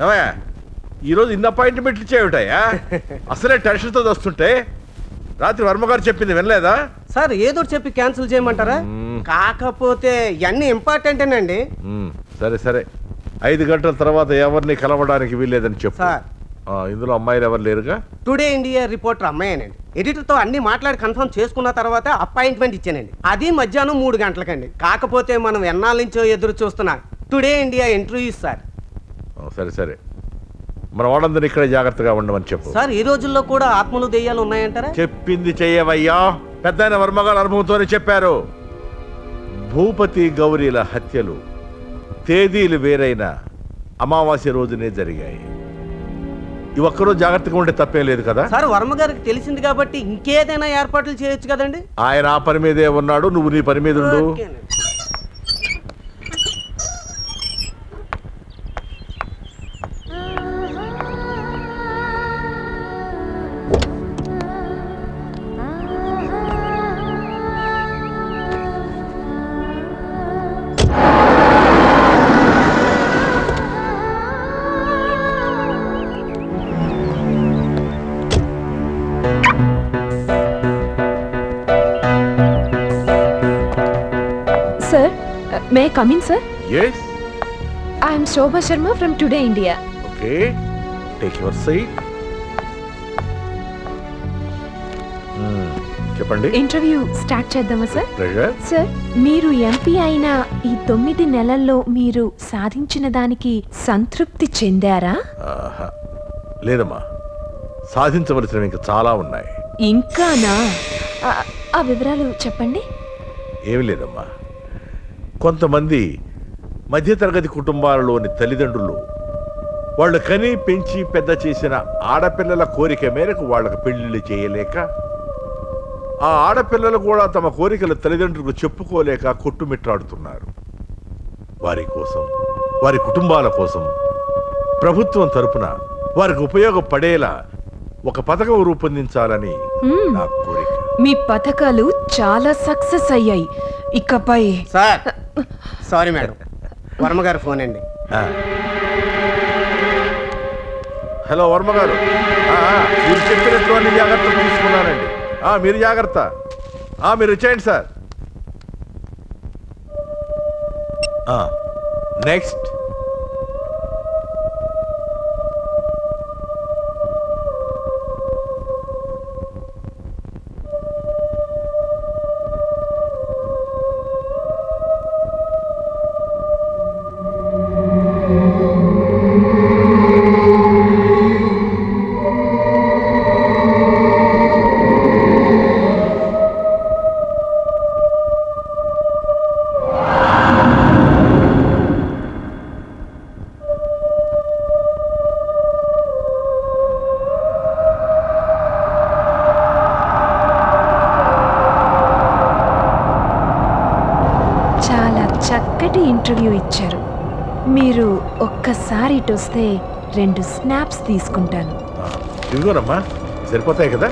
ఏమయ్యా ఈరోజు ఇన్ని అపాయింట్మెంట్లు ఇచ్చేవిటాయా? అసలే టెన్షన్తో వస్తుంటే రాత్రి వర్మగారు చెప్పింది వినలేదా? సార్ ఏదో చెప్పి క్యాన్సిల్ చేయమంటారా? కాకపోతే ఇవన్నీ ఇంపార్టెంటేనండి. సరే సరే 5 గంటల తర్వాత ఎవరిని కలవడానికి వీల్లేదని చెప్పు. సార్ ఇందులో అమ్మాయిలు ఎవరు లేరుగా? టుడే ఇండియా రిపోర్టర్ అమ్మాయినండి. ఎడిటర్తో అన్ని మాట్లాడి కన్ఫర్మ్ చేసుకున్న తర్వాత అపాయింట్మెంట్ ఇచ్చానండి. అది మధ్యాహ్నం 3 గంటలకండి. కాకపోతే మనం ఎన్నాళ్ళ నుంచో ఎదురు చూస్తున్నా టుడే ఇండియా ఇంటర్వ్యూ సార్. సరే సరే మన వాళ్ళందరూ ఇక్కడే జాగ్రత్తగా ఉండమని చెప్పు. సార్ ఈ రోజుల్లో కూడా ఆత్మలు దెయ్యాలు ఉన్నాయంటారా? చెప్పింది చెయ్యవయ్యా. పెద్ద వర్మగారు అనుభవంతోనే చెప్పారు. భూపతి గౌరీల హత్యలు తేదీలు వేరైన అమావాస్య రోజునే జరిగాయి. ఈ ఒక్కరోజు జాగ్రత్తగా ఉంటే తప్పేం లేదు కదా? సార్ వర్మ గారికి తెలిసింది కాబట్టి ఇంకేదైనా ఏర్పాట్లు చేయొచ్చు కదండి. ఆయన ఆ పని మీదే ఉన్నాడు, నువ్వు నీ పని మీద ఉండు. Sir, may I come in, sir? Yes. I am Shobha Sharma from Today India. Okay. Take your seat. చెప్పండి. ఇంటర్వ్యూ స్టార్ట్ చేద్దామా సార్? ప్రెజర్. సార్, మీరు ఎంపీ అయిన ఈ 9 నెలల్లో మీరు సాధించిన దానికి సంతృప్తి చెందారా? లేదమ్మా, సాధించవలసినవి ఇంకా చాలా ఉన్నాయి. ఇంకానా? ఆ వివరాలు చెప్పండి. ఏమి లేదమ్మా, కొంతమంది మధ్యతరగతి కుటుంబాలలోని తల్లిదండ్రులు వాళ్ళు కని పెంచి పెద్ద చేసిన ఆడపిల్లల కోరిక మేరకు వాళ్ళకు పెళ్లిళ్ళు చేయలేక, ఆ ఆడపిల్లలు కూడా తమ కోరికలు తల్లిదండ్రులకు చెప్పుకోలేక కొట్టుమిట్టాడుతున్నారు. వారి కోసం, వారి కుటుంబాల కోసం ప్రభుత్వం తరపున వారికి ఉపయోగపడేలా ఒక పథకం రూపొందించాలని నా కోరిక. మీ పథకాలు చాలా సక్సెస్ అయ్యాయి. ఇకపై సార్ సారీ మేడం, వర్మ గారు ఫోన్ అండి. హలో వర్మ గారు, మీరు చెప్పినట్టు అన్ని జాగ్రత్తలు తీసుకున్నానండి. మీరు జాగ్రత్త. మీరు వచ్చేయండి సార్. నెక్స్ట్. చక్కటి ఇంటర్వ్యూ ఇచ్చారు. మీరు ఒక్కసారి ఇటు వస్తే 2 స్నాప్స్ తీసుకుంటాను. ఇదిగోనమ్మా, సరిపోతాయి కదా?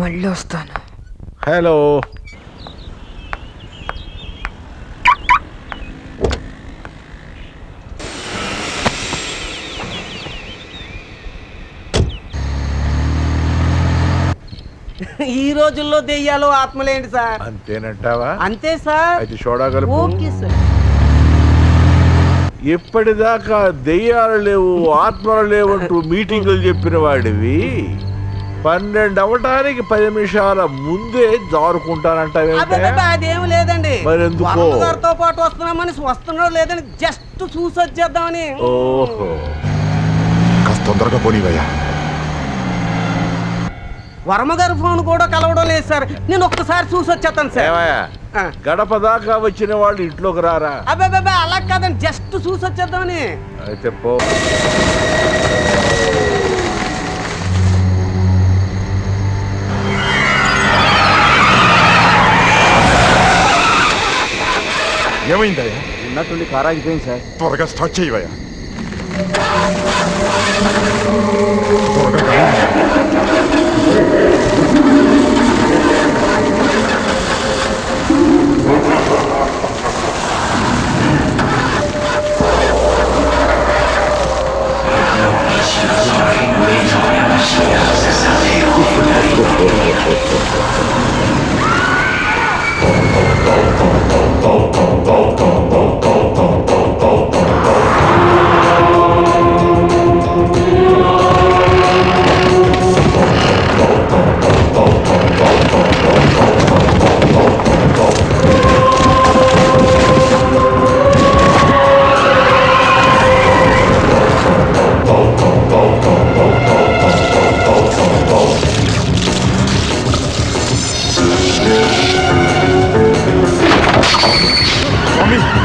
మళ్ళీ వస్తాను. హలో. ఈ రోజుల్లో దెయ్యాలు ఆత్మలేంటి సార్? అంతేనంటావా? అంతే సార్. అయితే సోడాగలుపు. Okay sir. ఎప్పటిదాకా దెయ్యాలు లేవు ఆత్మలు లేవంటూ మీటింగులు చెప్పిన వాడివి 12 అవటానికి 10 నిమిషాల ముందే జారుకుంటానంటావే? అదేమి లేదండి, మరి ఎందుకో గారితో పాటు వస్తున్నామని వస్తున్నాడు లేదని జస్ట్ చూసి వచ్చేద్దామని. ఓహో, కాస్త తొందరగా పోనీవయ్యా. వర్మ గారి ఫోన్ కూడా కలవడం లేదు సార్. నేను ఒక్కసారి చూసి వచ్చేస్తాను సార్. గడప దాకా వచ్చిన వాళ్ళు ఇంట్లోకి రారా? అబ్బాయి అలా కాదండి, జస్ట్ చూసి వచ్చేద్దామని. అయితే పో. ఏమైందయ్యా? ఉన్నట్టుండి కారు ఆగిపోయింది సార్. త్వరగా స్టార్ట్ చేయవయ్యా. స్వామి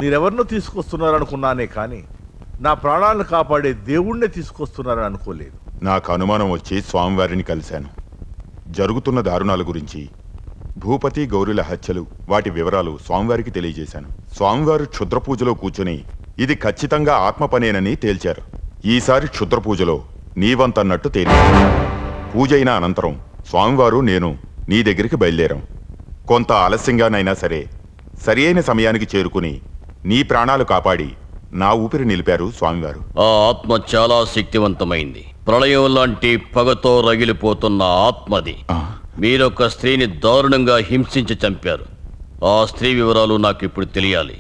మీరెవరినో తీసుకొస్తున్నారనుకున్నానే కానీ నా ప్రాణాలను కాపాడే దేవుణ్ణే తీసుకొస్తున్నారని అనుకోలేదు. నాకు అనుమానం వచ్చి స్వామివారిని కలిశాను. జరుగుతున్న దారుణాల గురించి, భూపతి గౌరీల హత్యలు, వాటి వివరాలు స్వామివారికి తెలియజేశాను. స్వామివారు క్షుద్ర పూజలో కూర్చుని ఇది ఖచ్చితంగా ఆత్మ పనేనని తేల్చారు. ఈసారి క్షుద్ర పూజలో నీవంతన్నట్టు తేలింది. పూజ అయిన అనంతరం స్వామివారు నేను నీ దగ్గరికి బయలుదేరాం. కొంత ఆలస్యంగానైనా సరే సరి అయిన సమయానికి చేరుకుని నీ ప్రాణాలు కాపాడి నా ఊపిరి నిలిపారు స్వామివారు. ఆ ఆత్మ చాలా శక్తివంతమైంది. ప్రళయం లాంటి పగతో రగిలిపోతున్న ఆత్మది. మీరొక స్త్రీని దారుణంగా హింసించి చంపారు. ఆ స్త్రీ వివరాలు నాకు ఇప్పుడు తెలియాలి.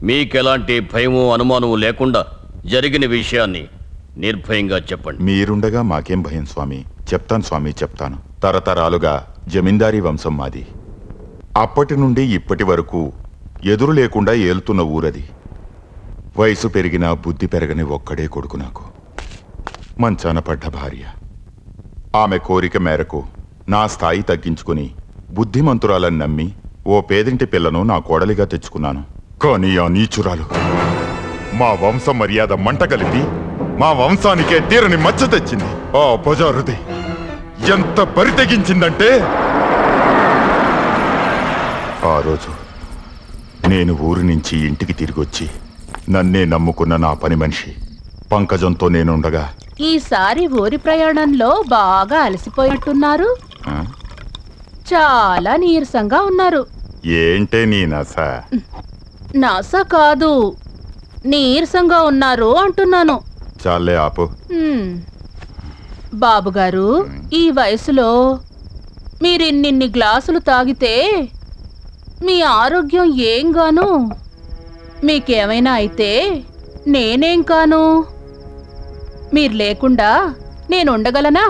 మీకెలాంటి భయమో అనుమానము లేకుండా జరిగిన విషయాన్ని నిర్భయంగా చెప్పండి. మీరుండగా మాకేం భయం స్వామి. చెప్తాను స్వామి, చెప్తాను. తరతరాలుగా జమీందారీ వంశం మాది. అప్పటి నుండి ఇప్పటి వరకు ఎదురు లేకుండా ఏలుతున్న ఊరది. వయసు పెరిగినా బుద్ధి పెరగని ఒక్కడే కొడుకు నాకు. మంచాన పడ్డ భార్య. ఆమె కోరిక మేరకు నా స్థాయి తగ్గించుకుని బుద్ధిమంతురాలని నమ్మి ఓ పేదింటి పిల్లను నా కోడలిగా తెచ్చుకున్నాను. కానీ ఆ నీచురాలు మా వంశ మర్యాద మంట కలిపి మా వంశానికే తీరని మచ్చ తెచ్చింది. ఆ బజారుది ఎంత బరి తెగించిందంటే, ఆ రోజు నేను ఊరి నుంచి ఇంటికి తిరిగొచ్చి నన్నే నమ్ముకున్న నా పని మనిషి పంకజంతో నేనుండగా, ఈసారి ఊరి ప్రయాణంలో బాగా అలసిపోయినట్టున్నారు. ఆ? చాలా నీరసంగా ఉన్నారు. ఏంటే నీ నస? నాస కాదు, నీరసంగా ఉన్నారు అంటున్నాను. చాలే ఆపు. బాబుగారు, ఈ వయసులో మీరిన్నిన్ని గ్లాసులు తాగితే మీ ఆరోగ్యం ఏం గాను? మీకేమైనా అయితే నేనేం కాను? మీరు లేకుండా నేను ఉండగలనా?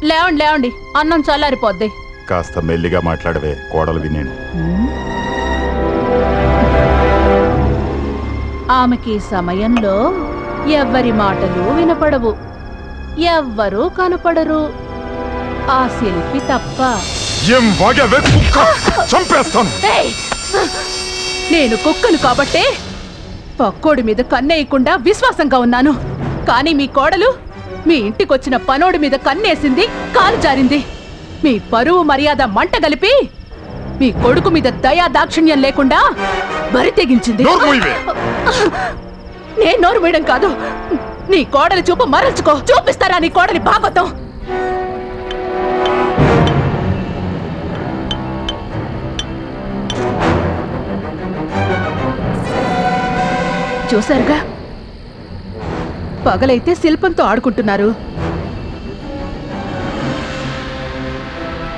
లేవండి లేవండి, అన్నం చల్లారిపోద్ది. కాస్త మెల్లిగా మాట్లాడవే, కోడలు వినేను. ఆమెకి సమయంలో ఎవ్వరి మాటలు వినపడవు, ఎవ్వరూ కనపడరు, ఆ శిల్పి తప్ప. ఏం వాగావే కుక్క? చంపేస్తాను. ఏయ్! నేను కుక్కను కాబట్టే పక్కోడి మీద కన్నేయకుండా విశ్వాసంగా ఉన్నాను. కానీ మీ కోడలు మీ ఇంటికొచ్చిన పనోడి మీద కన్నేసింది, కాలు జారింది. మీ పరువు మర్యాద మంట కలిపి మీ కొడుకు మీద దయా దాక్షిణ్యం లేకుండా బరి తెగించింది. నోరు మూయవే. నేను నోరు వేయడం కాదు, నీ కోడలి చూపు మరల్చుకో. చూపిస్తారా నీ కోడలి భాగవతం? చూసారుగా, పగలైతే శిల్పంతో ఆడుకుంటున్నారు,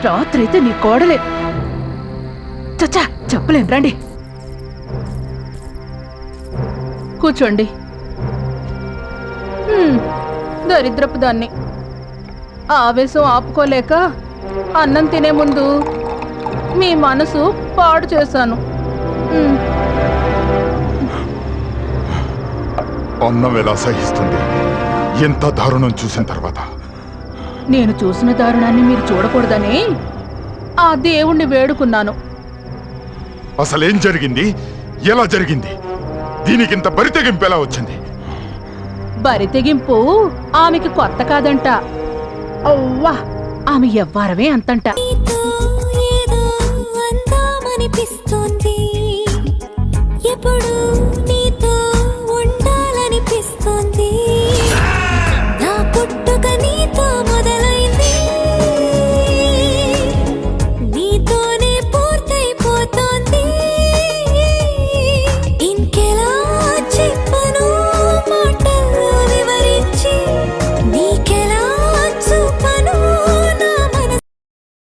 రాత్రైతే నీ కోడలే. చచ్చా, చెప్పలేను, రండి కూర్చోండి. దరిద్రపు దాన్ని ఆవేశం ఆపుకోలేక అన్నం తినే ముందు మీ మనసు పాడు చేశాను. అన్నం ఎలా సహిస్తుంది ఎంత దారుణం చూసిన తర్వాత? నేను చూసిన దారుణాన్ని మీరు చూడకూడదని ఆ దేవుణ్ణి వేడుకున్నాను. అసలేం జరిగింది? ఎలా జరిగింది? దీనికింత బరితెగింపు ఎలా వచ్చింది? బరితెగింపు ఆమెకి కొత్త కాదంట. అవ్వా, ఆమె ఎవ్వరమే అంతంట. ఏదో అందామనిపిస్తుంది.